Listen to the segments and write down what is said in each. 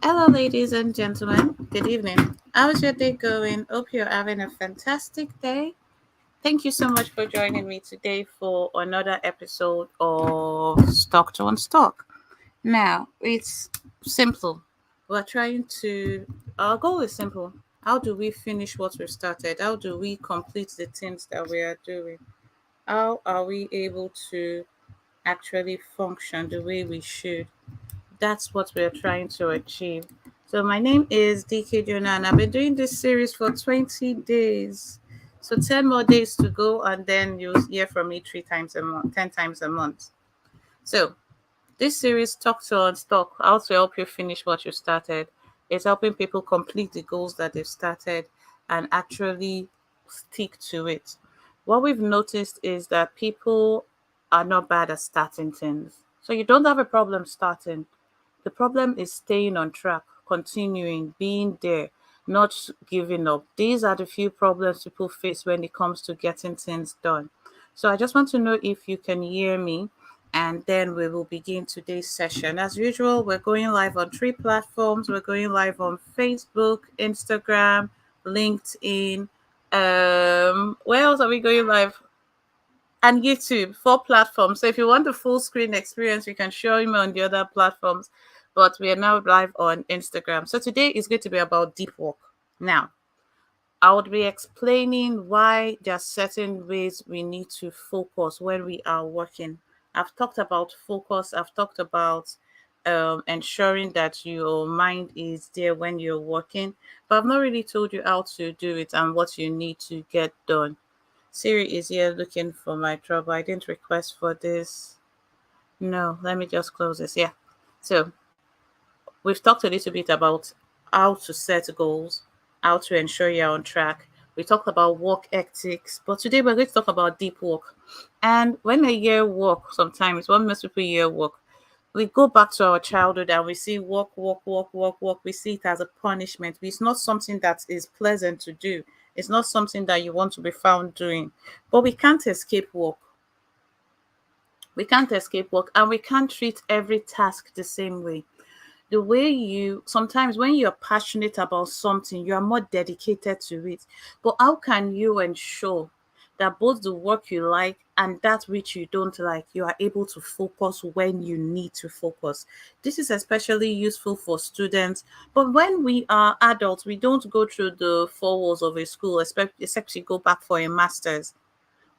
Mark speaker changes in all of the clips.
Speaker 1: Hello, ladies and gentlemen. Good evening. How's your day going? Hope you're having a fantastic day. Thank you so much for joining me today for another episode of Stock to Unstock. Now, it's simple. We're trying to, our goal is simple. How do we finish what we've started? How do we complete the things that we are doing? How are we able to actually function the way we should? That's what we're trying to achieve. So my name is DK Jonah and I've been doing this series for 20 days. So 10 more days to go and then you'll hear from me 3 times a month, 10 times a month. So this series Talk to Unstock, how to help you finish what you started. It's helping people complete the goals that they've started and actually stick to it. What we've noticed is that people are not bad at starting things. So you don't have a problem starting, the problem is staying on track, continuing, being there, not giving up. These are the few problems people face when it comes to getting things done. So I just want to know if you can hear me, and then we will begin today's session. As usual, we're going live on 3 platforms. We're going live on Facebook, Instagram, LinkedIn. Where else are we going live? And YouTube, 4 platforms. So if you want the full screen experience, you can show me on the other platforms. But we are now live on Instagram. So today is going to be about deep work. Now, I would be explaining why there are certain ways we need to focus when we are working. I've talked about focus, I've talked about ensuring that your mind is there when you're working, but I've not really told you how to do it and what you need to get done. Siri is here looking for my trouble. I didn't request for this. No, let me just close this. Yeah. So we've talked a little bit about how to set goals, how to ensure you're on track. We talked about work ethics, but today we're going to talk about deep work. And when I hear work, sometimes when most people hear work, we go back to our childhood and we see work, work, work, work, work. We see it as a punishment. It's not something that is pleasant to do. It's not something that you want to be found doing. But we can't escape work. We can't escape work and we can't treat every task the same way. The way you sometimes when you're passionate about something, you are more dedicated to it. But how can you ensure that both the work you like and that which you don't like, you are able to focus when you need to focus? This is especially useful for students. But when we are adults, we don't go through the 4 walls of a school, except you go back for a master's,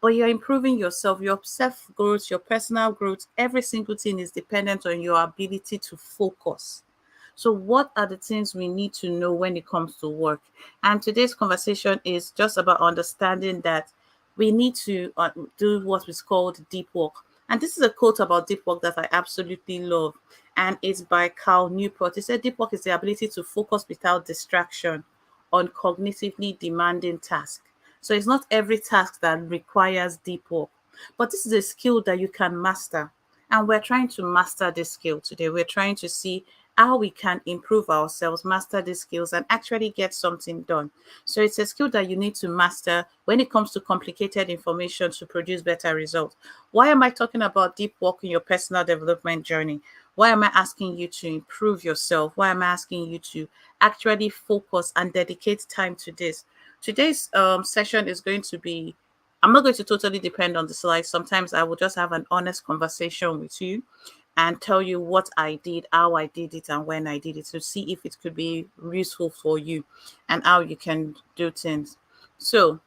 Speaker 1: but you're improving yourself, your self growth, your personal growth, every single thing is dependent on your ability to focus. So, what are the things we need to know when it comes to work? And today's conversation is just about understanding that we need to do what is called deep work. And this is a quote about deep work that I absolutely love. And it's by Carl Newport. He said, deep work is the ability to focus without distraction on cognitively demanding tasks. So it's not every task that requires deep work, but this is a skill that you can master. And we're trying to master this skill today. We're trying to see how we can improve ourselves, master these skills, and actually get something done. So it's a skill that you need to master when it comes to complicated information to produce better results. Why am I talking about deep work in your personal development journey? Why am I asking you to improve yourself? Why am I asking you to actually focus and dedicate time to this? Today's session is going to be, I'm not going to totally depend on the slides. Sometimes I will just have an honest conversation with you and tell you what I did, how I did it, and when I did it to see if it could be useful for you and how you can do things. So,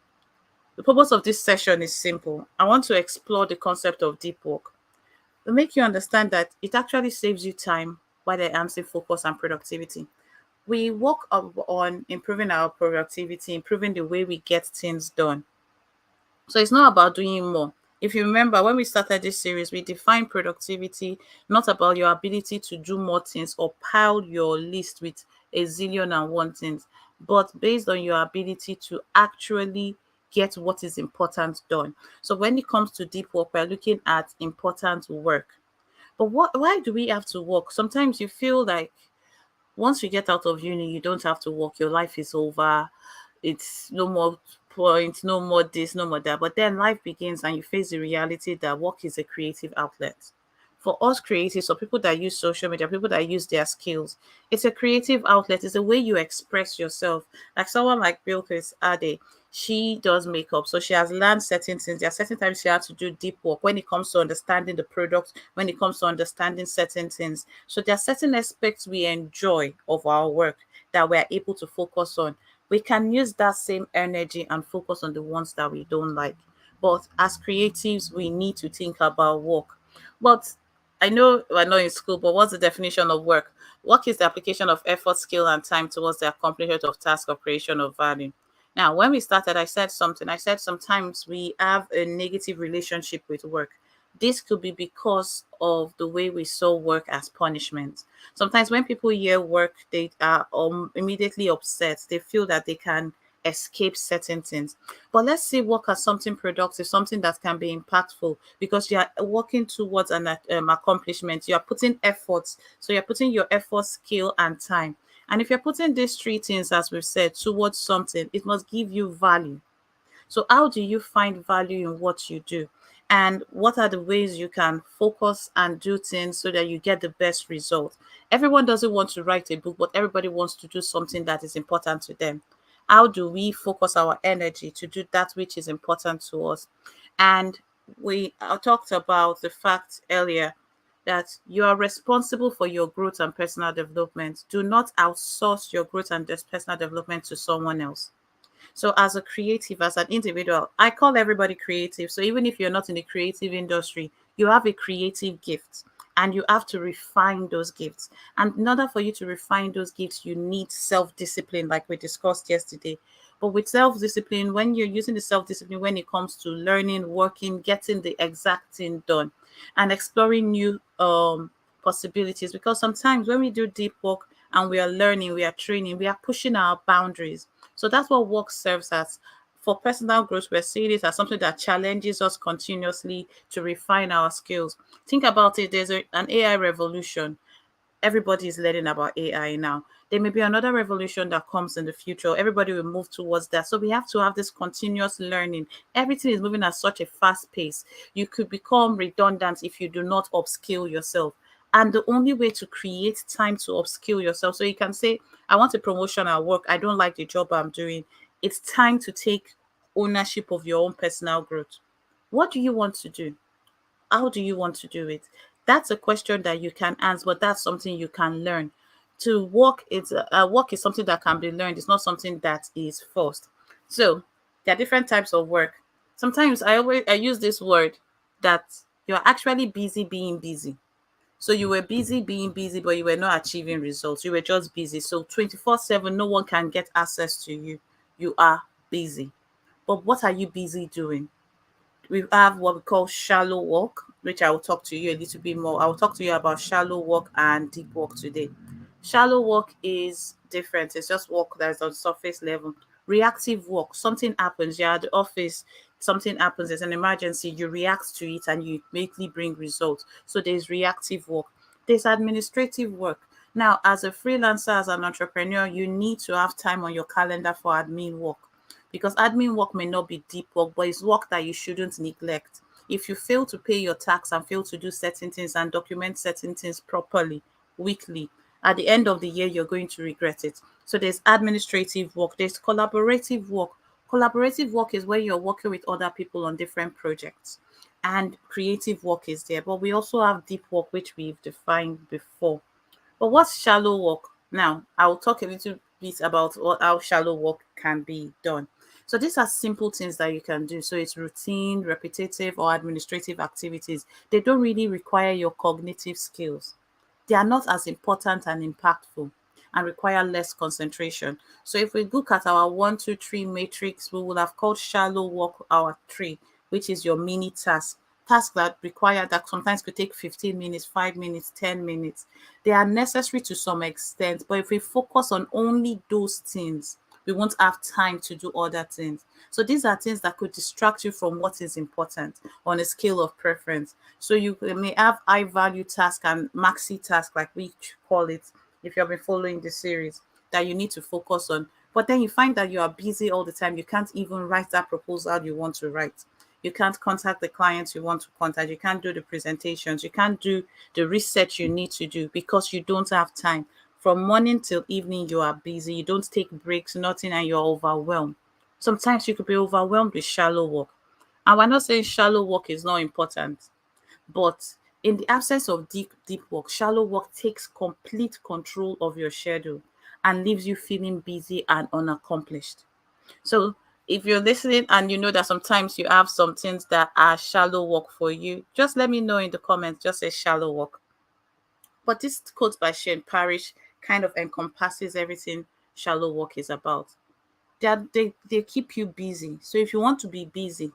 Speaker 1: the purpose of this session is simple. I want to explore the concept of deep work to make you understand that it actually saves you time while enhancing focus and productivity. We work on improving our productivity, improving the way we get things done. So it's not about doing more. If you remember, when we started this series, we defined productivity not about your ability to do more things or pile your list with a zillion and one things, but based on your ability to actually get what is important done. So when it comes to deep work, we're looking at important work. But why do we have to work? Sometimes you feel like once you get out of uni, you don't have to work. Your life is over. It's no more point, no more this, no more that. But then life begins and you face the reality that work is a creative outlet. For us creatives, or people that use social media, people that use their skills, it's a creative outlet. It's a way you express yourself. Like someone like Bilkis Ade, she does makeup, so she has learned certain things. There are certain times she has to do deep work when it comes to understanding the product, when it comes to understanding certain things. So there are certain aspects we enjoy of our work that we're able to focus on. We can use that same energy and focus on the ones that we don't like. But as creatives, we need to think about work. But I know we're not in school, but what's the definition of work? Work is the application of effort, skill, and time towards the accomplishment of task or creation of value. Now, when we started, I said something. I said sometimes we have a negative relationship with work. This could be because of the way we saw work as punishment. Sometimes when people hear work, they are immediately upset. They feel that they can escape certain things. But let's see work as something productive, something that can be impactful because you are working towards an accomplishment. You are putting efforts. So you're putting your effort, skill, and time. And if you're putting these three things, as we've said, towards something, it must give you value. So, how do you find value in what you do? And what are the ways you can focus and do things so that you get the best result? Everyone doesn't want to write a book, but everybody wants to do something that is important to them. How do we focus our energy to do that which is important to us? And we talked about the fact earlier that you are responsible for your growth and personal development. Do not outsource your growth and personal development to someone else. So as a creative, as an individual, I call everybody creative. So even if you're not in the creative industry, you have a creative gift and you have to refine those gifts. And in order for you to refine those gifts, you need self-discipline, like we discussed yesterday. But with self-discipline, when you're using the self-discipline when it comes to learning, working, getting the exact thing done, and exploring new possibilities, because sometimes when we do deep work and we are learning, we are training, we are pushing our boundaries. So that's what work serves as. For personal growth, we're seeing it as something that challenges us continuously to refine our skills. Think about it, there's an AI revolution. Everybody is learning about AI now. There may be another revolution that comes in the future. Everybody will move towards that. So we have to have this continuous learning. Everything is moving at such a fast pace. You could become redundant if you do not upskill yourself. And the only way to create time to upskill yourself, so you can say, I want a promotion at work. I don't like the job I'm doing. It's time to take ownership of your own personal growth. What do you want to do? How do you want to do it? That's a question that you can answer, but that's something you can learn. To work, work is something that can be learned. It's not something that is forced. So there are different types of work. Sometimes I use this word that you're actually busy being busy. So you were busy being busy, but you were not achieving results. You were just busy. So 24/7, no one can get access to you. You are busy. But what are you busy doing? We have what we call shallow work, which I will talk to you a little bit more. I will talk to you about shallow work and deep work today. Shallow work is different. It's just work that's on surface level. Reactive work, something happens, you're at the office, something happens, there's an emergency, you react to it and you immediately bring results. So there's reactive work. There's administrative work. Now, as a freelancer, as an entrepreneur, you need to have time on your calendar for admin work because admin work may not be deep work, but it's work that you shouldn't neglect. If you fail to pay your tax and fail to do certain things and document certain things properly, weekly, at the end of the year, you're going to regret it. So there's administrative work, there's collaborative work. Collaborative work is where you're working with other people on different projects. And creative work is there. But we also have deep work, which we've defined before. But what's shallow work? Now, I'll talk a little bit about how shallow work can be done. So these are simple things that you can do. So it's routine, repetitive, or administrative activities. They don't really require your cognitive skills. They are not as important and impactful and require less concentration. So if we look at our 1, 2, 3 matrix, we will have called shallow work our 3, which is your mini task. Tasks that require that sometimes could take 15 minutes, 5 minutes, 10 minutes. They are necessary to some extent, but if we focus on only those things, we won't have time to do other things. So these are things that could distract you from what is important on a scale of preference. So you may have high value task and maxi task, like we call it, if you've been following the series, that you need to focus on. But then you find that you are busy all the time. You can't even write that proposal you want to write. You can't contact the clients you want to contact. You can't do the presentations. You can't do the research you need to do because you don't have time. From morning till evening, you are busy. You don't take breaks, nothing, and you're overwhelmed. Sometimes you could be overwhelmed with shallow work. And we're not saying shallow work is not important, but in the absence of deep work, shallow work takes complete control of your schedule and leaves you feeling busy and unaccomplished. So if you're listening and you know that sometimes you have some things that are shallow work for you, just let me know in the comments. Just say shallow work. But this quote by Shane Parrish kind of encompasses everything shallow work is about. They keep you busy. So if you want to be busy,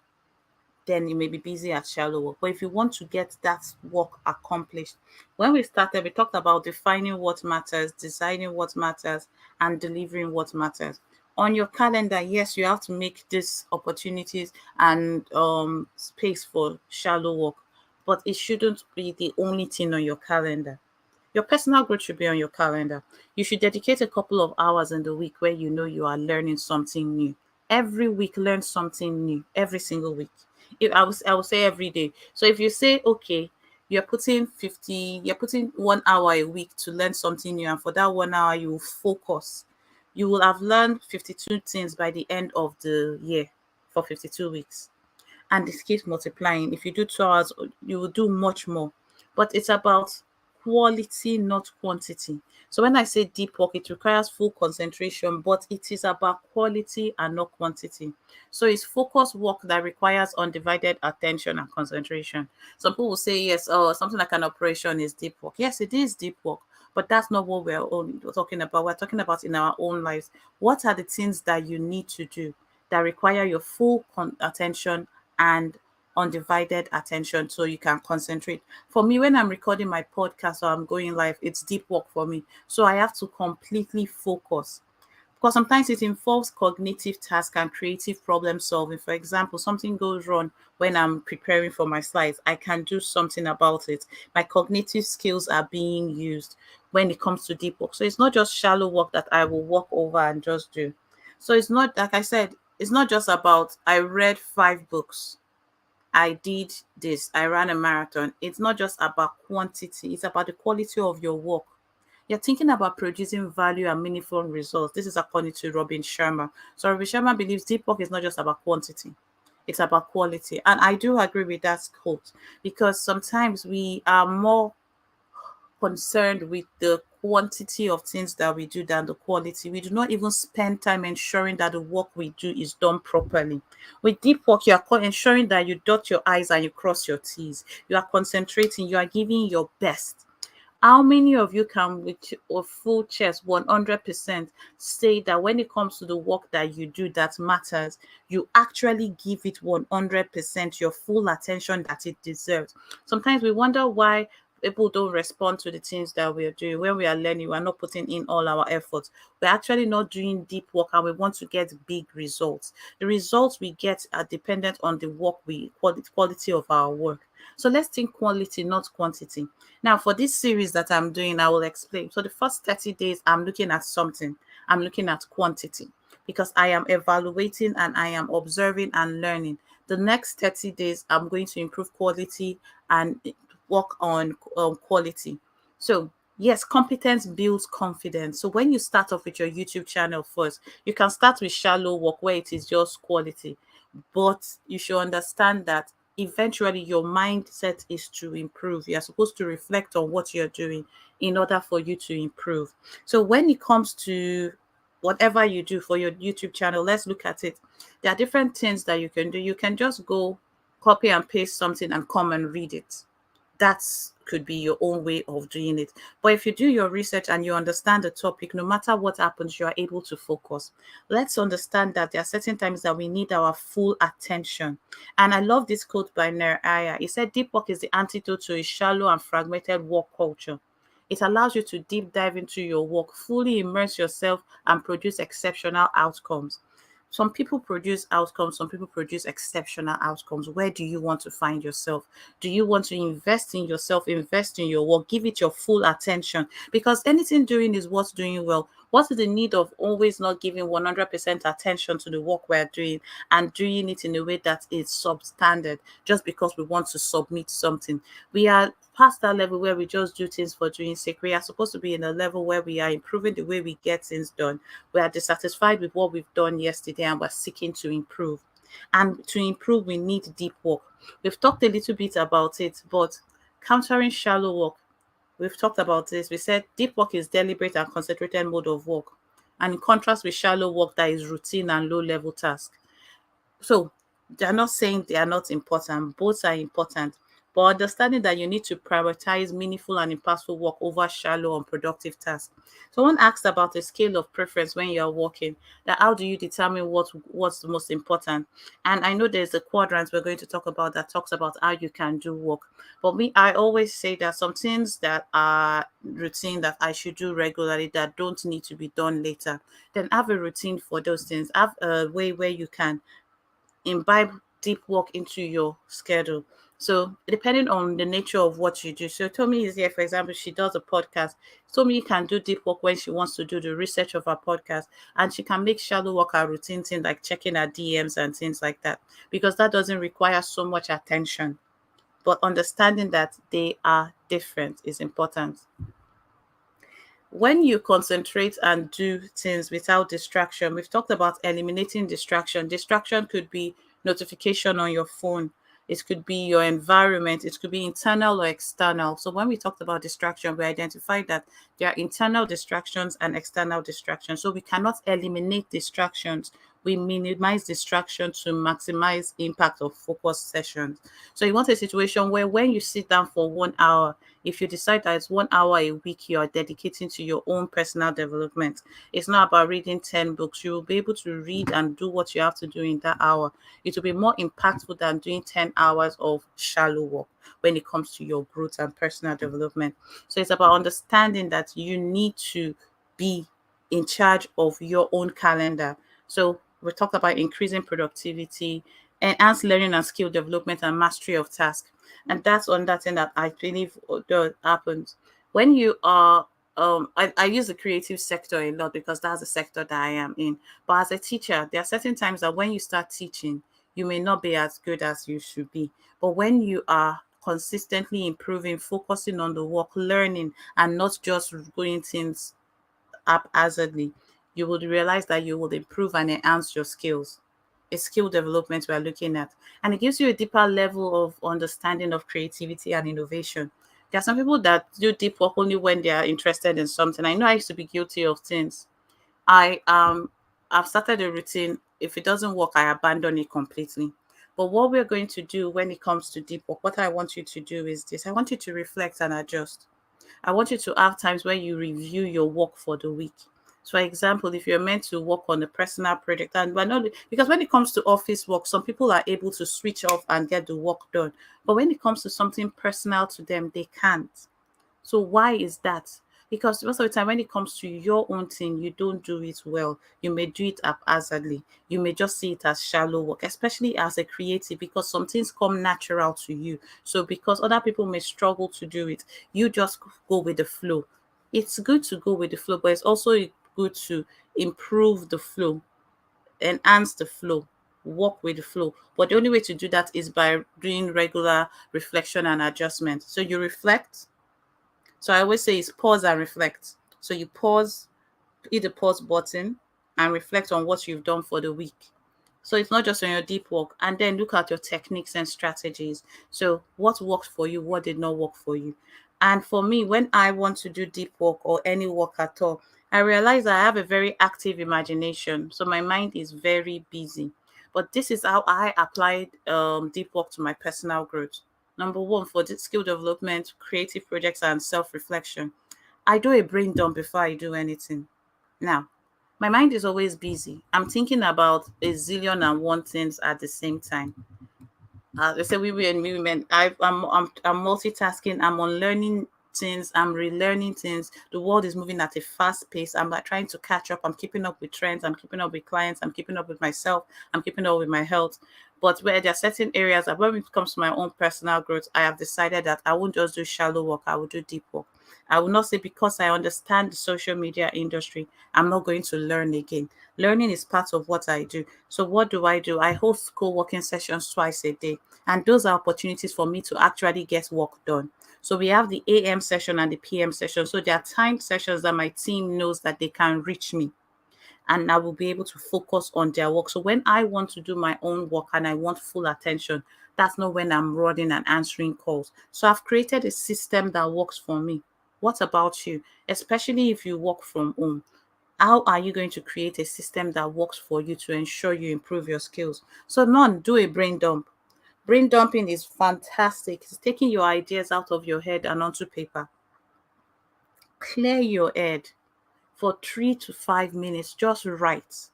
Speaker 1: then you may be busy at shallow work. But if you want to get that work accomplished, when we started, we talked about defining what matters, designing what matters, and delivering what matters. On your calendar, yes, you have to make these opportunities and space for shallow work, but it shouldn't be the only thing on your calendar. Your personal growth should be on your calendar. You should dedicate a couple of hours in the week where you know you are learning something new. Every week, learn something new. Every single week. If I would say every day. So if you say, okay, you're putting 1 hour a week to learn something new, and for that 1 hour you will focus. You will have learned 52 things by the end of the year for 52 weeks, and this keeps multiplying. If you do 2 hours, you will do much more. But it's about quality, not quantity. So when I say deep work, it requires full concentration, but it is about quality and not quantity. So it's focused work that requires undivided attention and concentration. Some people will say, yes, oh, something like an operation is deep work. Yes, it is deep work, but that's not what we're only talking about. We're talking about in our own lives. What are the things that you need to do that require your full attention and undivided attention so you can concentrate? For me, when I'm recording my podcast or I'm going live, it's deep work for me. So I have to completely focus because sometimes it involves cognitive task and creative problem solving. For example, something goes wrong when I'm preparing for my slides. I can do something about it. My cognitive skills are being used when it comes to deep work. So it's not just shallow work that I will walk over and just do. So it's not, like I said, it's not just about I read 5 books, I did this, I ran a marathon. It's not just about quantity, it's about the quality of your work. You're thinking about producing value and meaningful results. This is according to Robin Sharma. So Robin Sharma believes deep work is not just about quantity, it's about quality. And I do agree with that quote because sometimes we are more concerned with the quantity of things that we do than the quality. We do not even spend time ensuring that the work we do is done properly. With deep work, you are ensuring that you dot your I's and you cross your T's. You are concentrating, you are giving your best. How many of you can, with a full chest, 100% say that when it comes to the work that you do that matters, you actually give it 100% your full attention that it deserves? Sometimes we wonder why people don't respond to the things that we are doing. When we are learning, we're not putting in all our efforts. We're actually not doing deep work and we want to get big results. The results we get are dependent on the work quality of our work. So let's think quality, not quantity. Now, for this series that I'm doing, I will explain. So the first 30 days, I'm looking at something. I'm looking at quantity because I am evaluating and I am observing and learning. The next 30 days, I'm going to improve quality and work on quality. So yes, competence builds confidence. So when you start off with your YouTube channel first, you can start with shallow work where it is just quality, but you should understand that eventually your mindset is to improve. You're supposed to reflect on what you're doing in order for you to improve. So when it comes to whatever you do for your YouTube channel, let's look at it. There are different things that you can do. You can just go copy and paste something and come and read it. That could be your own way of doing it. But if you do your research and you understand the topic, no matter what happens, you are able to focus. Let's understand that there are certain times that we need our full attention. And I love this quote by Nair Aya. He said, deep work is the antidote to a shallow and fragmented work culture. It allows you to deep dive into your work, fully immerse yourself, and produce exceptional outcomes. Some people produce outcomes, some people produce exceptional outcomes. Where do you want to find yourself? Do you want to invest in yourself, invest in your work, give it your full attention? Because anything doing is what's doing well. What is the need of always not giving 100% attention to the work we're doing and doing it in a way that is substandard just because we want to submit something? We are past that level where we just do things for doing sake. We are supposed to be in a level where we are improving the way we get things done. We are dissatisfied with what we've done yesterday and we're seeking to improve. And to improve, we need deep work. We've talked a little bit about it, but countering shallow work, we've talked about this. We said deep work is deliberate and concentrated mode of work, and in contrast with shallow work that is routine and low level task. So they're not saying they are not important, both are important. But understanding that you need to prioritize meaningful and impactful work over shallow, unproductive tasks. Someone asked about a scale of preference when you're working, that how do you determine what's the most important? And I know there's a quadrant we're going to talk about that talks about how you can do work. But me, I always say that some things that are routine that I should do regularly that don't need to be done later, then have a routine for those things. Have a way where you can imbibe deep work into your schedule. So depending on the nature of what you do. So Tommy is here, for example, she does a podcast. Tommy can do deep work when she wants to do the research of her podcast, and she can make shallow work her routine thing like checking her DMs and things like that, because that doesn't require so much attention. But understanding that they are different is important. When you concentrate and do things without distraction, we've talked about eliminating distraction. Distraction could be notification on your phone, it could be your environment, it could be internal or external. So when we talked about distraction, we identified that there are internal distractions and external distractions. So we cannot eliminate distractions, we minimize distraction to maximize impact of focus sessions. So you want a situation where when you sit down for 1 hour, if you decide that it's 1 hour a week you are dedicating to your own personal development, it's not about reading 10 books. You will be able to read and do what you have to do in that hour. It will be more impactful than doing 10 hours of shallow work when it comes to your growth and personal development. So it's about understanding that you need to be in charge of your own calendar. So we talked about increasing productivity, enhance learning and skill development, and mastery of task. And that's on that thing that I believe does happens when you are. I use the creative sector a lot because that's the sector that I am in. But as a teacher, there are certain times that when you start teaching, you may not be as good as you should be. But when you are consistently improving, focusing on the work, learning, and not just doing things haphazardly, you will realize that you will improve and enhance your skills. It's skill development we are looking at. And it gives you a deeper level of understanding of creativity and innovation. There are some people that do deep work only when they are interested in something. I know I used to be guilty of things. I I've started a routine. If it doesn't work, I abandon it completely. But what we're going to do when it comes to deep work, what I want you to do is this. I want you to reflect and adjust. I want you to have times where you review your work for the week. So, for example, if you're meant to work on a personal project, and we're not because when it comes to office work, some people are able to switch off and get the work done. But when it comes to something personal to them, they can't. So why is that? Because most of the time, when it comes to your own thing, you don't do it well. You may do it haphazardly. You may just see it as shallow work, especially as a creative, because some things come natural to you. So because other people may struggle to do it, you just go with the flow. It's good to go with the flow, but it's also good to improve the flow, enhance the flow, work with the flow. But the only way to do that is by doing regular reflection and adjustment. So you reflect, so I always say is pause and reflect. So you pause, hit the pause button and reflect on what you've done for the week. So it's not just on your deep work, and then look at your techniques and strategies. So what worked for you, what did not work for you. And for me, when I want to do deep work or any work at all, I realize I have a very active imagination. So my mind is very busy. But this is how I applied deep work to my personal growth. Number one, for the skill development, creative projects, and self reflection, I do a brain dump before I do anything. Now, my mind is always busy. I'm thinking about a zillion and one things at the same time. They say we and women. I'm multitasking. I'm unlearning things. I'm relearning things. The world is moving at a fast pace. I'm like trying to catch up. I'm keeping up with trends. I'm keeping up with clients. I'm keeping up with myself. I'm keeping up with my health. But where there are certain areas that when it comes to my own personal growth, I have decided that I won't just do shallow work. I will do deep work. I will not say because I understand the social media industry, I'm not going to learn again. Learning is part of what I do. So what do? I host co-working sessions twice a day. And those are opportunities for me to actually get work done. So we have the AM session and the PM session. So there are timed sessions that my team knows that they can reach me and I will be able to focus on their work. So when I want to do my own work and I want full attention, that's not when I'm running and answering calls. So I've created a system that works for me. What about you? Especially if you work from home. How are you going to create a system that works for you to ensure you improve your skills? So none, do a brain dump. Brain dumping is fantastic. It's taking your ideas out of your head and onto paper. Clear your head for 3 to 5 minutes. Just write.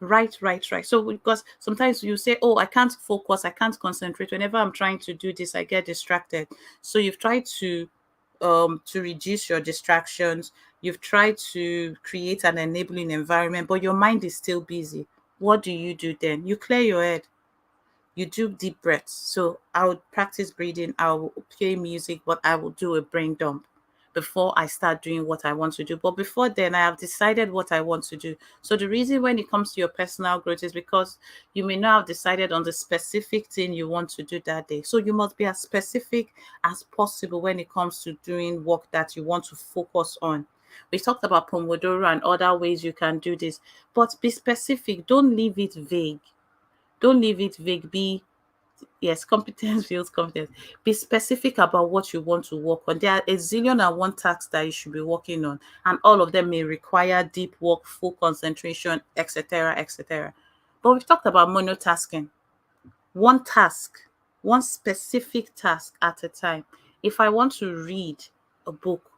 Speaker 1: Write. So because sometimes you say, oh, I can't focus, I can't concentrate. Whenever I'm trying to do this, I get distracted. So you've tried to reduce your distractions. You've tried to create an enabling environment, but your mind is still busy. What do you do then? You clear your head, you do deep breaths. So I would practice breathing, I will play music, but I will do a brain dump before I start doing what I want to do. But before then, I have decided what I want to do. So the reason when it comes to your personal growth is because you may not have decided on the specific thing you want to do that day. So you must be as specific as possible when it comes to doing work that you want to focus on. We talked about Pomodoro and other ways you can do this, but be specific. Don't leave it vague. Don't leave it vague. Be Yes, competence builds confidence. Be specific about what you want to work on. There are a zillion and one tasks that you should be working on, and all of them may require deep work, full concentration, etc., etc. But we've talked about monotasking. One task, one specific task at a time. If I want to read a book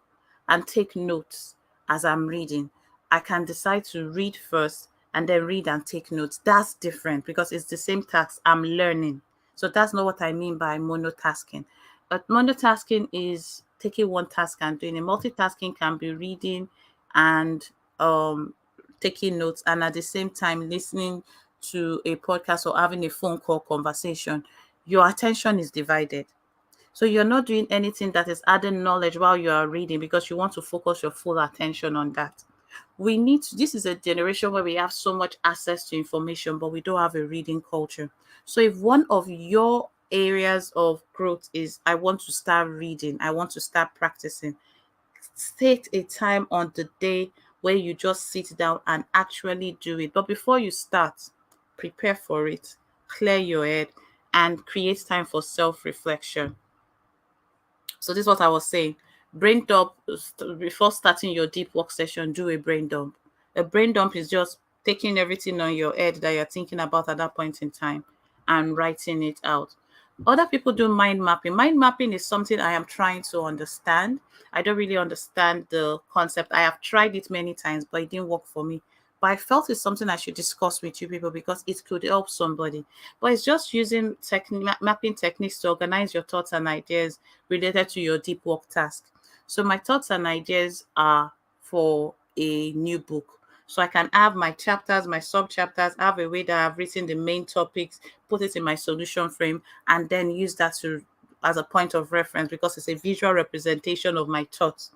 Speaker 1: and take notes as I'm reading, I can decide to read first and then read and take notes. That's different because it's the same task I'm learning. So that's not what I mean by monotasking. But monotasking is taking one task and doing it. Multitasking can be reading and um taking notes and at the same time listening to a podcast or having a phone call conversation. Your attention is divided. So you're not doing anything that is adding knowledge while you are reading because you want to focus your full attention on that. This is a generation where we have so much access to information, but we don't have a reading culture. So if one of your areas of growth is, I want to start reading, I want to start practicing, take a time on the day where you just sit down and actually do it. But before you start, prepare for it, clear your head, and create time for self reflection. So this is what I was saying. Brain dump before starting your deep work session, do a brain dump. A brain dump is just taking everything on your head that you're thinking about at that point in time and writing it out. Other people do mind mapping. Mind mapping is something I am trying to understand. I don't really understand the concept. I have tried it many times, but it didn't work for me. But I felt it's something I should discuss with you people because it could help somebody. But it's just using mapping techniques to organize your thoughts and ideas related to your deep work task. So my thoughts and ideas are for a new book. So I can have my chapters, my sub chapters, have a way that I've written the main topics, put it in my solution frame, and then use that to as a point of reference because it's a visual representation of my thoughts.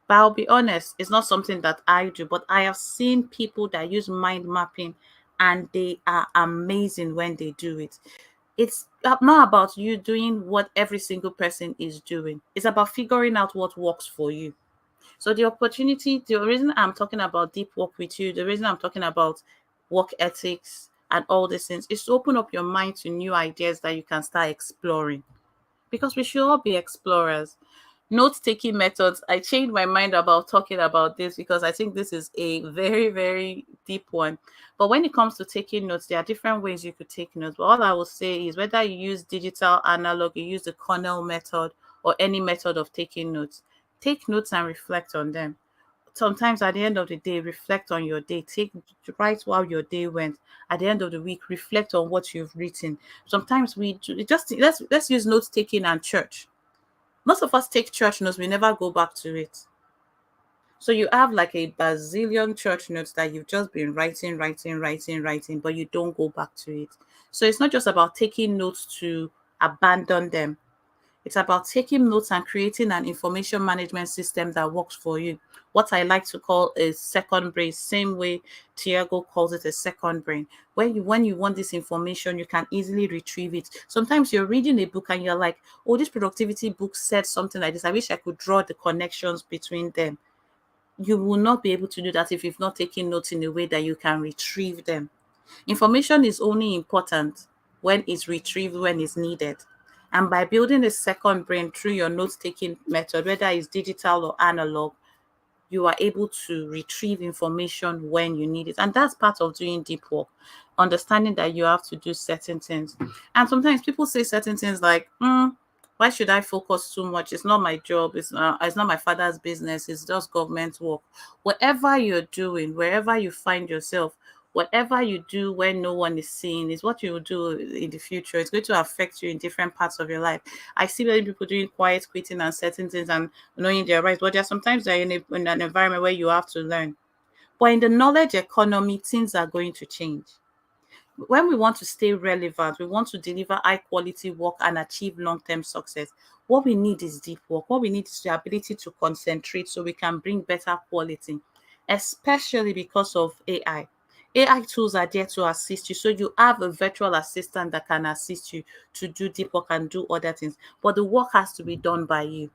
Speaker 1: But I'll be honest, it's not something that I do, but I have seen people that use mind mapping and they are amazing when they do it. It's not about you doing what every single person is doing. It's about figuring out what works for you. So the reason I'm talking about deep work with you, the reason I'm talking about work ethics and all these things is to open up your mind to new ideas that you can start exploring. Because we should all be explorers. Note-taking methods. I changed my mind about talking about this because I think this is a very, very deep one. But when it comes to taking notes, there are different ways you could take notes. But all I will say is whether you use digital, analog, you use the Cornell method or any method of taking notes, take notes and reflect on them. Sometimes at the end of the day, reflect on your day. Write while your day went. At the end of the week, reflect on what you've written. Sometimes we just let's use note taking and church. Most of us take church notes, we never go back to it. So you have like a bazillion church notes that you've just been writing, but you don't go back to it. So it's not just about taking notes to abandon them. It's about taking notes and creating an information management system that works for you. What I like to call a second brain, same way Tiago calls it a second brain. When you want this information, you can easily retrieve it. Sometimes you're reading a book and you're like, oh, this productivity book said something like this. I wish I could draw the connections between them. You will not be able to do that if you've not taken notes in a way that you can retrieve them. Information is only important when it's retrieved when it's needed. And by building a second brain through your note taking method, whether it's digital or analog, you are able to retrieve information when you need it. And that's part of doing deep work, understanding that you have to do certain things. And sometimes people say certain things like, why should I focus too much? It's not my job. It's not my father's business. It's just government work. Whatever you're doing, wherever you find yourself, whatever you do when no one is seeing is what you will do in the future. It's going to affect you in different parts of your life. I see many people doing quiet quitting and certain things and knowing their rights, but there are sometimes they're in an environment where you have to learn. But in the knowledge economy, things are going to change. When we want to stay relevant, we want to deliver high quality work and achieve long-term success. What we need is deep work. What we need is the ability to concentrate so we can bring better quality, especially because of AI. AI tools are there to assist you. So you have a virtual assistant that can assist you to do deep work and do other things. But the work has to be done by you.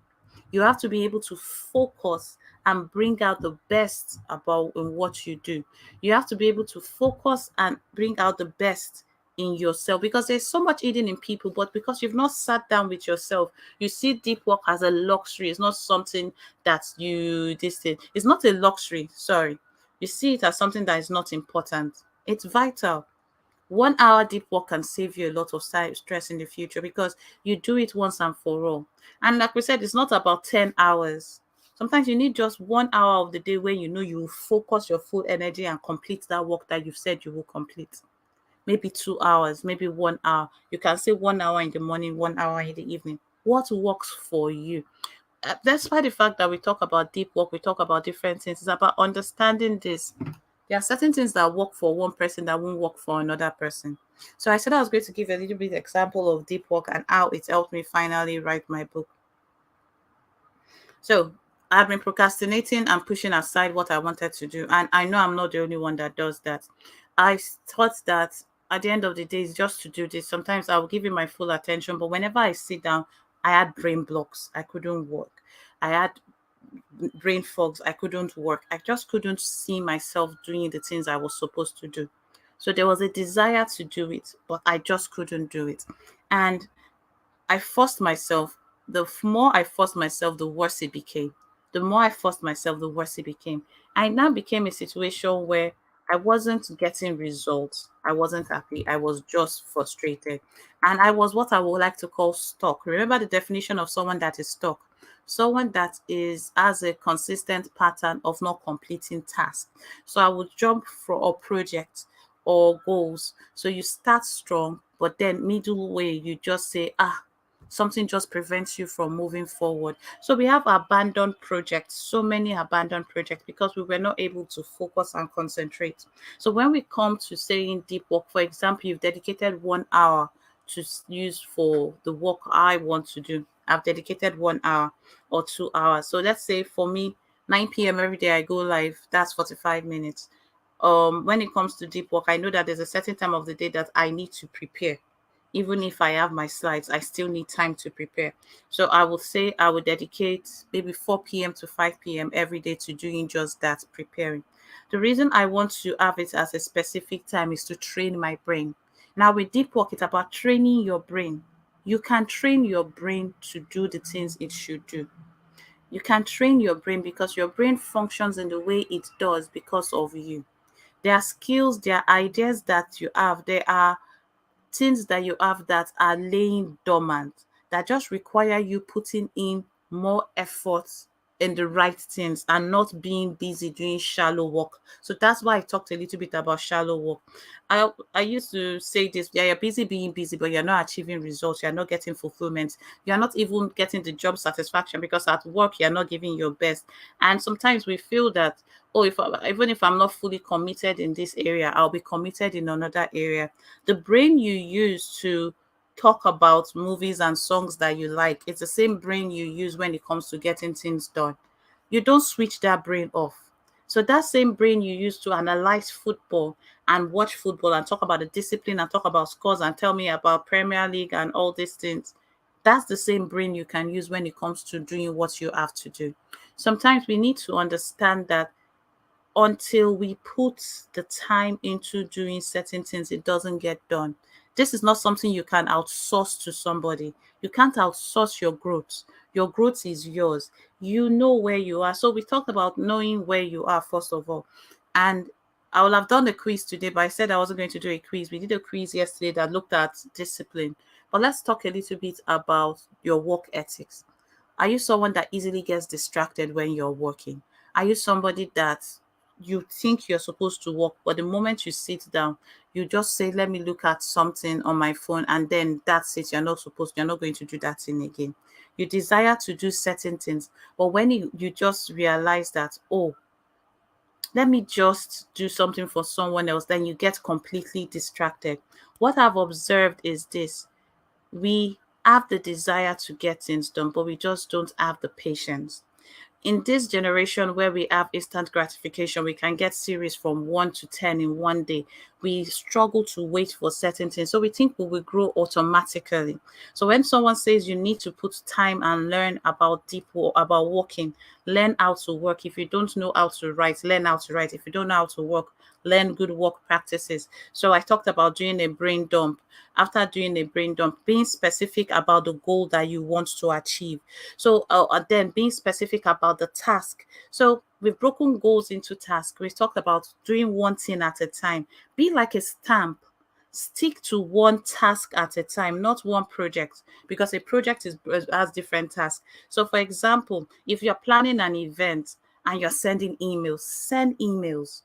Speaker 1: You have to be able to focus and bring out the best about in what you do. You have to be able to focus and bring out the best in yourself, because there's so much hidden in people, but because you've not sat down with yourself, you see deep work as a luxury. It's not something that you this thing. It's not a luxury, sorry. You see it as something that is not important. It's vital. 1 hour deep work can save you a lot of stress in the future because you do it once and for all. And like we said, it's not about 10 hours. Sometimes you need just 1 hour of the day where you know you will focus your full energy and complete that work that you've said you will complete. Maybe 2 hours, maybe 1 hour. You can say 1 hour in the morning, 1 hour in the evening. What works for you? Despite the fact that we talk about deep work, we talk about different things, it's about understanding this. There are certain things that work for one person that won't work for another person. So I said I was going to give a little bit example of deep work and how it helped me finally write my book. So I've been procrastinating and pushing aside what I wanted to do. And I know I'm not the only one that does that. I thought that at the end of the day, it's just to do this. Sometimes I'll give it my full attention, but whenever I sit down, I had brain blocks. I couldn't work. I had brain fogs. I couldn't work. I just couldn't see myself doing the things I was supposed to do. So there was a desire to do it, but I just couldn't do it. And I forced myself. The more I forced myself, the worse it became. The more I forced myself, the worse it became. I now became a situation where I wasn't getting results. I wasn't happy. I was just frustrated. And I was what I would like to call stuck. Remember the definition of someone that is stuck? Someone that is has a consistent pattern of not completing tasks. So I would jump for a project or goals. So you start strong, but then middle way you just say, something just prevents you from moving forward. So we have abandoned projects, so many abandoned projects because we were not able to focus and concentrate. So when we come to saying deep work, for example, you've dedicated 1 hour to use for the work I want to do. I've dedicated 1 hour or 2 hours. So let's say for me, 9 p.m. every day I go live, that's 45 minutes. When it comes to deep work, I know that there's a certain time of the day that I need to prepare. Even if I have my slides, I still need time to prepare. So I will say I will dedicate maybe 4 p.m. to 5 p.m. every day to doing just that, preparing. The reason I want to have it as a specific time is to train my brain. Now, with deep work, it's about training your brain. You can train your brain to do the things it should do. You can train your brain because your brain functions in the way it does because of you. There are skills, there are ideas that you have, there are things that you have that are laying dormant, that just require you putting in more effort in the right things and not being busy doing shallow work. So that's why I talked a little bit about shallow work. I used to say this, yeah, you're busy being busy, but you're not achieving results, you're not getting fulfillment, you're not even getting the job satisfaction because at work you're not giving your best. And sometimes we feel that, oh, even if I'm not fully committed in this area, I'll be committed in another area. The brain you use to talk about movies and songs that you like, it's the same brain you use when it comes to getting things done. You don't switch that brain off. So that same brain you use to analyze football and watch football and talk about the discipline and talk about scores and tell me about Premier League and all these things, that's the same brain you can use when it comes to doing what you have to do. Sometimes we need to understand that until we put the time into doing certain things, it doesn't get done. This is not something you can outsource to somebody. You can't outsource your growth. Your growth is yours. You know where you are. So we talked about knowing where you are, first of all. And I will have done a quiz today, but I said I wasn't going to do a quiz. We did a quiz yesterday that looked at discipline. But let's talk a little bit about your work ethics. Are you someone that easily gets distracted when you're working? Are you somebody that you think you're supposed to work, but the moment you sit down, you just say, let me look at something on my phone, and then that's it. You're not going to do that thing again. You desire to do certain things, but when you just realize that, oh, let me just do something for someone else, then you get completely distracted. What I've observed is this: we have the desire to get things done, but we just don't have the patience. In this generation where we have instant gratification, we can get series from 1 to 10 in one day. We struggle to wait for certain things. So we think we will grow automatically. So when someone says you need to put time and learn about deep work, about working, learn how to work. If you don't know how to write, learn how to write. If you don't know how to work, learn good work practices. So I talked about doing a brain dump. After doing a brain dump, being specific about the goal that you want to achieve. So then being specific about the task. So we've broken goals into tasks. We've talked about doing one thing at a time. Be like a stamp. Stick to one task at a time, not one project, because a project has different tasks. So, for example, if you're planning an event and you're sending emails, send emails.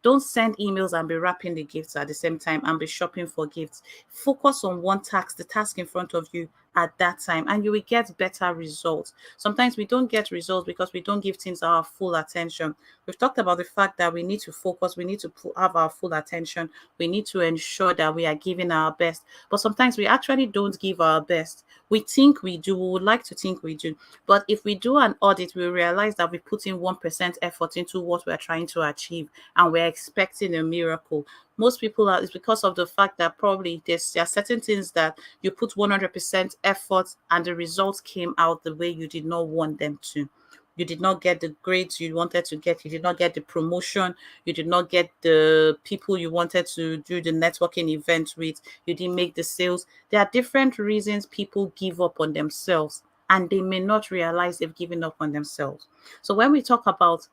Speaker 1: Don't send emails and be wrapping the gifts at the same time and be shopping for gifts. Focus on one task, the task in front of you at that time, and you will get better results. Sometimes we don't get results because we don't give things our full attention. We've talked about the fact that we need to focus, we need to have our full attention, we need to ensure that we are giving our best. But sometimes we actually don't give our best. We think we do, we would like to think we do. But if we do an audit, we realize that we put in 1% effort into what we're trying to achieve and we're expecting a miracle. Most people are, it's because of the fact that probably there are certain things that you put 100% effort and the results came out the way you did not want them to. You did not get the grades you wanted to get. You did not get the promotion. You did not get the people you wanted to do the networking event with. You didn't make the sales. There are different reasons people give up on themselves and they may not realize they've given up on themselves. So when we talk about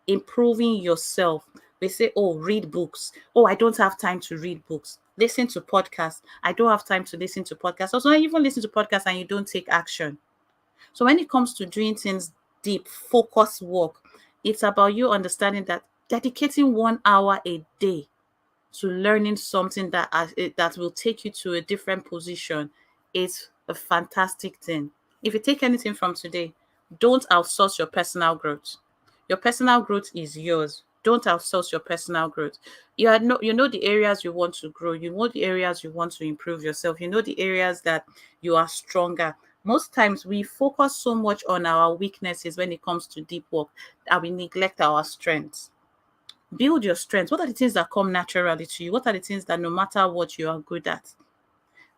Speaker 1: improving yourself, we say, oh, read books. Oh, I don't have time to read books. Listen to podcasts. I don't have time to listen to podcasts. Also, even listen to podcasts and you don't take action. So when it comes to doing things deep, focus work, it's about you understanding that dedicating 1 hour a day to learning something that will take you to a different position is a fantastic thing. If you take anything from today, don't outsource your personal growth. Your personal growth is yours. Don't outsource your personal growth. You know the areas you want to grow. You know the areas you want to improve yourself. You know the areas that you are stronger. Most times we focus so much on our weaknesses when it comes to deep work that we neglect our strengths. Build your strengths. What are the things that come naturally to you? What are the things that no matter what you are good at?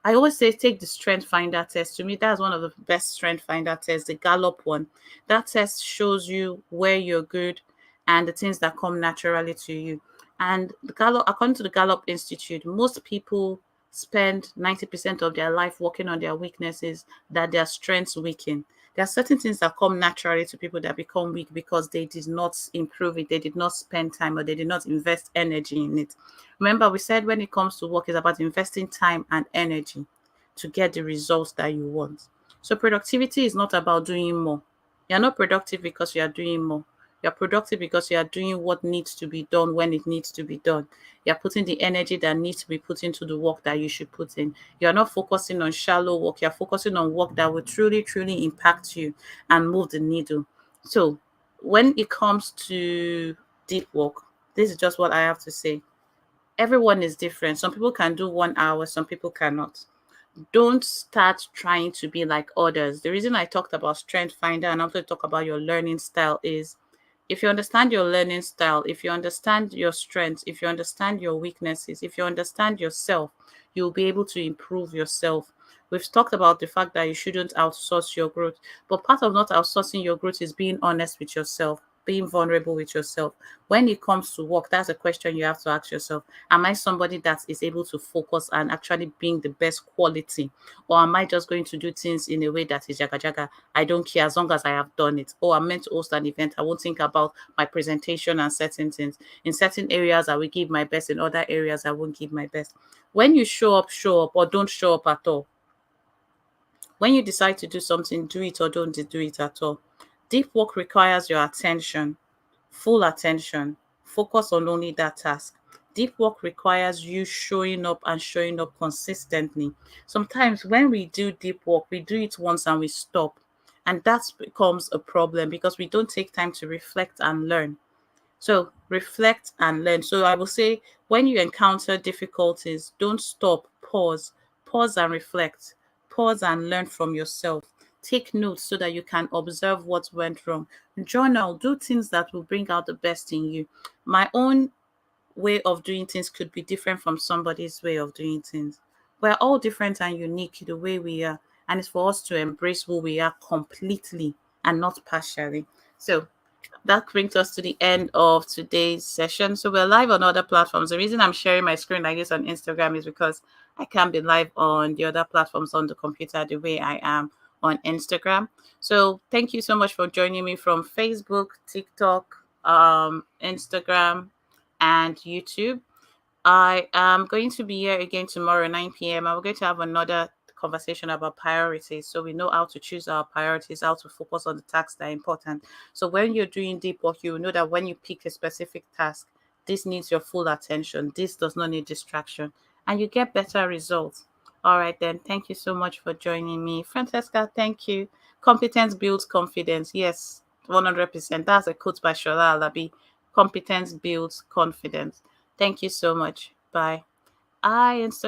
Speaker 1: I always say take the strength finder test. To me, that's one of the best strength finder tests, the Gallup one. That test shows you where you're good and the things that come naturally to you. And the Gallup, according to the Gallup Institute, most people spend 90% of their life working on their weaknesses that their strengths weaken. There are certain things that come naturally to people that become weak because they did not improve it, they did not spend time, or they did not invest energy in it. Remember, we said when it comes to work, it's about investing time and energy to get the results that you want. So productivity is not about doing more. You're not productive because you are doing more. You're productive because you are doing what needs to be done when it needs to be done. You're putting the energy that needs to be put into the work that you should put in. You're not focusing on shallow work. You're focusing on work that will truly, truly impact you and move the needle. So when it comes to deep work, this is just what I have to say. Everyone is different. Some people can do 1 hour, some people cannot. Don't start trying to be like others. The reason I talked about strength finder and also talk about your learning style is, if you understand your learning style, if you understand your strengths, if you understand your weaknesses, if you understand yourself, you'll be able to improve yourself. We've talked about the fact that you shouldn't outsource your growth, but part of not outsourcing your growth is being honest with yourself, being vulnerable with yourself. When it comes to work, that's a question you have to ask yourself. Am I somebody that is able to focus and actually being the best quality? Or am I just going to do things in a way that is jaga jaga? I don't care as long as I have done it. Oh, I'm meant to host an event. I won't think about my presentation and certain things. In certain areas, I will give my best. In other areas, I won't give my best. When you show up, or don't show up at all. When you decide to do something, do it or don't do it at all. Deep work requires your attention, full attention. Focus on only that task. Deep work requires you showing up and showing up consistently. Sometimes when we do deep work, we do it once and we stop. And that becomes a problem because we don't take time to reflect and learn. So reflect and learn. So I will say, when you encounter difficulties, don't stop, pause and reflect, pause and learn from yourself. Take notes so that you can observe what went wrong. Journal, do things that will bring out the best in you. My own way of doing things could be different from somebody's way of doing things. We're all different and unique the way we are, and it's for us to embrace who we are completely and not partially. So that brings us to the end of today's session. So we're live on other platforms. The reason I'm sharing my screen like this on Instagram is because I can't be live on the other platforms on the computer the way I am on Instagram. So thank you so much for joining me from Facebook, TikTok, Instagram, and YouTube. I am going to be here again tomorrow, 9 p.m. I'm going to have another conversation about priorities. So we know how to choose our priorities, how to focus on the tasks that are important. So when you're doing deep work, you know that when you pick a specific task, this needs your full attention. This does not need distraction. And you get better results. All right, then. Thank you so much for joining me. Francesca, thank you. Competence builds confidence. Yes, 100%. That's a quote by Shola Alabi. Competence builds confidence. Thank you so much. Bye. I